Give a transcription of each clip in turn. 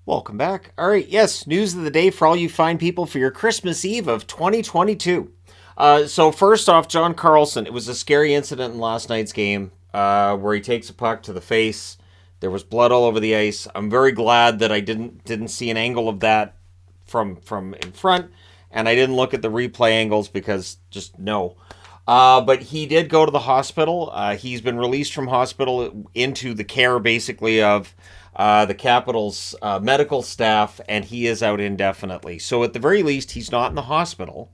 Welcome back. All right, yes, news of the day for all you fine people for your Christmas Eve of 2022. So first off, John Carlson. It was a scary incident in last night's game where he takes a puck to the face. There was blood all over the ice. I'm very glad that I didn't see an angle of that from in front, and I didn't look at the replay angles because just no. But he did go to the hospital. He's been released from hospital into the care, basically, of the Capitals medical staff, and he is out indefinitely. So at the very least, he's not in the hospital.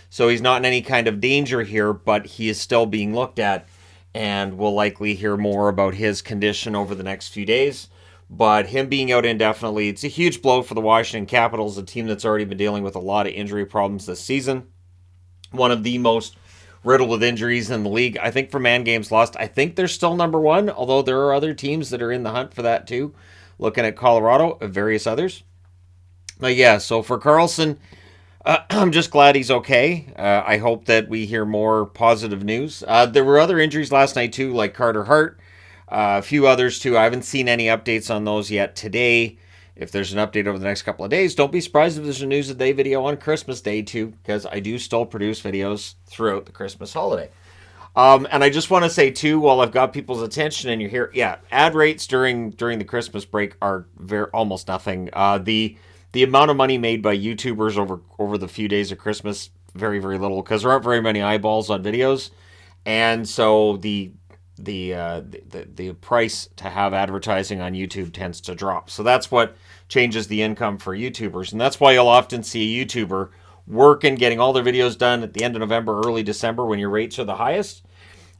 So he's not in any kind of danger here, but he is still being looked at, and we'll likely hear more about his condition over the next few days. But him being out indefinitely, it's a huge blow for the Washington Capitals, a team that's already been dealing with a lot of injury problems this season. One of the most riddled with injuries in the league. I think for man games lost, I think they're still number one, although there are other teams that are in the hunt for that too. Looking at Colorado, various others. But yeah, so for Carlson, I'm just glad he's okay. I hope that we hear more positive news. There were other injuries last night too, like Carter Hart, a few others too. I haven't seen any updates on those yet today. If there's an update over the next couple of days, don't be surprised if there's a news of the day video on Christmas Day too, because I do still produce videos throughout the Christmas holiday. And I just want to say too, while I've got people's attention and you're here, yeah, ad rates during the Christmas break are almost nothing. The amount of money made by YouTubers over the few days of Christmas, very very little, because there aren't very many eyeballs on videos, and so the price to have advertising on YouTube tends to drop. So that's what changes the income for YouTubers, and that's why you'll often see a YouTuber working, getting all their videos done at the end of November, early December, when your rates are the highest.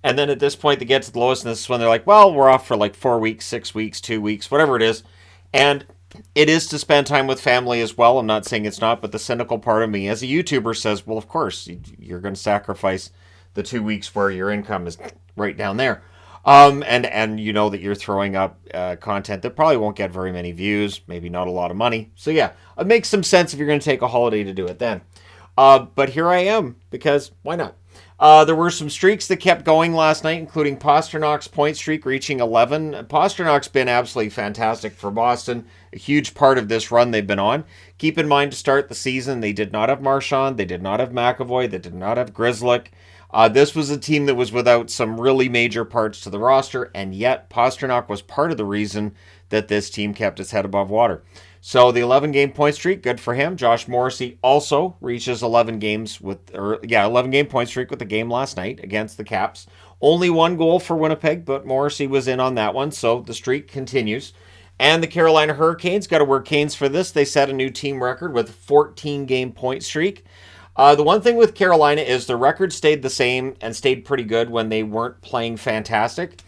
And then at this point, they get to the lowest, and this is when they're like, well, we're off for like 4 weeks, 6 weeks, 2 weeks, whatever it is. And it is to spend time with family as well. I'm not saying it's not, but the cynical part of me as a YouTuber says, well, of course, you're going to sacrifice the 2 weeks where your income is right down there. And you know that you're throwing up content that probably won't get very many views, maybe not a lot of money. So yeah, it makes some sense if you're going to take a holiday to do it then. But here I am, because why not? There were some streaks that kept going last night, including Pasternak's point streak reaching 11. Pasternak's been absolutely fantastic for Boston, a huge part of this run they've been on. Keep in mind, to start the season, they did not have Marchand, they did not have McAvoy, they did not have Grzelcyk. This was a team that was without some really major parts to the roster, and yet Pastrnak was part of the reason that this team kept its head above water. So the 11-game point streak, good for him. Josh Morrissey also reaches 11 game point streak with the game last night against the Caps. Only one goal for Winnipeg, but Morrissey was in on that one, so the streak continues. And the Carolina Hurricanes, got to work Canes for this. They set a new team record with a 14-game point streak. The one thing with Carolina is the record stayed the same and stayed pretty good when they weren't playing fantastic.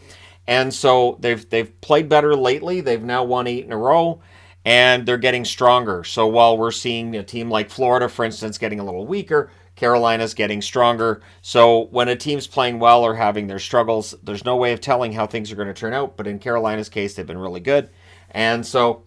And so they've played better lately. They've now won 8 in a row, and they're getting stronger. So while we're seeing a team like Florida, for instance, getting a little weaker, Carolina's getting stronger. So when a team's playing well or having their struggles, there's no way of telling how things are going to turn out. But in Carolina's case, they've been really good. And so,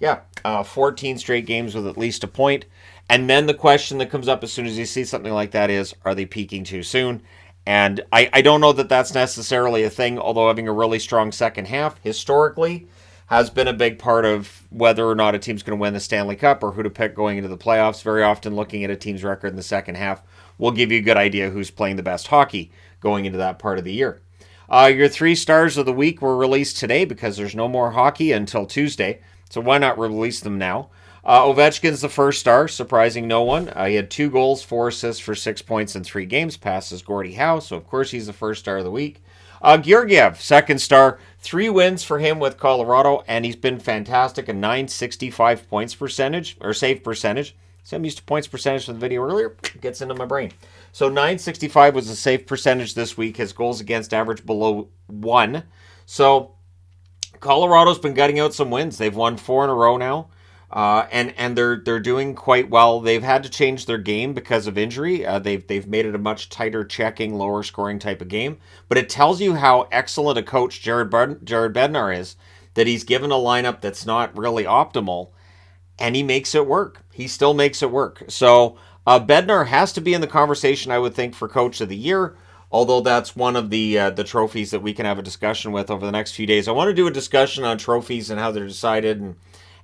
14 straight games with at least a point. And then the question that comes up as soon as you see something like that is, are they peaking too soon? And I don't know that that's necessarily a thing, although having a really strong second half historically has been a big part of whether or not a team's going to win the Stanley Cup or who to pick going into the playoffs. Very often looking at a team's record in the second half will give you a good idea who's playing the best hockey going into that part of the year. Your 3 stars of the week were released today because there's no more hockey until Tuesday, so why not release them now? Ovechkin's the first star, surprising no one. He had 2 goals, 4 assists for 6 points in 3 games, passes Gordie Howe, so of course he's the first star of the week. Georgiev, second star, 3 wins for him with Colorado, and he's been fantastic, a .965 points percentage, or save percentage. So I'm used to points percentage from the video earlier, gets into my brain. So .965 was the save percentage this week, his goals against average below 1. So Colorado's been gutting out some wins. They've won 4 in a row now. And they're doing quite well. They've had to change their game because of injury. They've made it a much tighter checking, lower scoring type of game. But it tells you how excellent a coach Jared Bednar is, that he's given a lineup that's not really optimal, and he makes it work. He still makes it work. So Bednar has to be in the conversation, I would think, for Coach of the Year. Although that's one of the trophies that we can have a discussion with over the next few days. I want to do a discussion on trophies and how they're decided,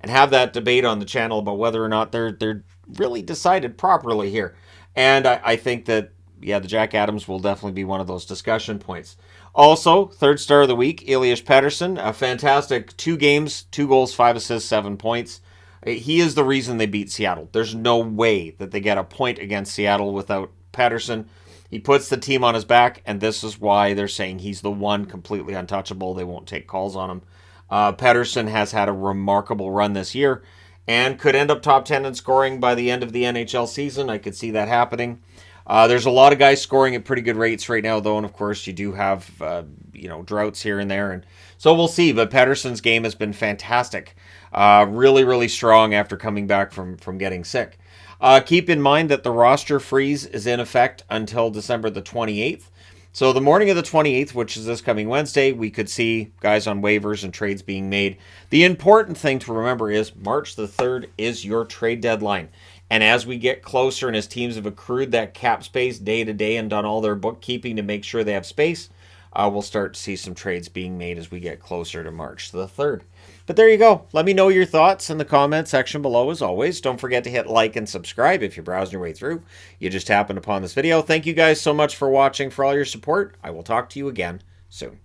and have that debate on the channel about whether or not they're really decided properly here. And I think that, yeah, the Jack Adams will definitely be one of those discussion points. Also, third star of the week, Elias Pettersson. A fantastic 2 games, 2 goals, 5 assists, 7 points. He is the reason they beat Seattle. There's no way that they get a point against Seattle without Pettersson. He puts the team on his back, and this is why they're saying he's the one completely untouchable. They won't take calls on him. Pettersson has had a remarkable run this year and could end up top 10 in scoring by the end of the NHL season. I could see that happening. There's a lot of guys scoring at pretty good rates right now, though, and of course you do have droughts here and there, and so we'll see. But Pettersson's game has been fantastic, really, really strong after coming back from getting sick. Keep in mind that the roster freeze is in effect until December the 28th. So the morning of the 28th, which is this coming Wednesday, we could see guys on waivers and trades being made. The important thing to remember is March the 3rd is your trade deadline. And as we get closer and as teams have accrued that cap space day to day and done all their bookkeeping to make sure they have space, we'll start to see some trades being made as we get closer to March the 3rd. But there you go. Let me know your thoughts in the comment section below as always. Don't forget to hit like and subscribe if you're browsing your way through. You just happened upon this video. Thank you guys so much for watching, for all your support. I will talk to you again soon.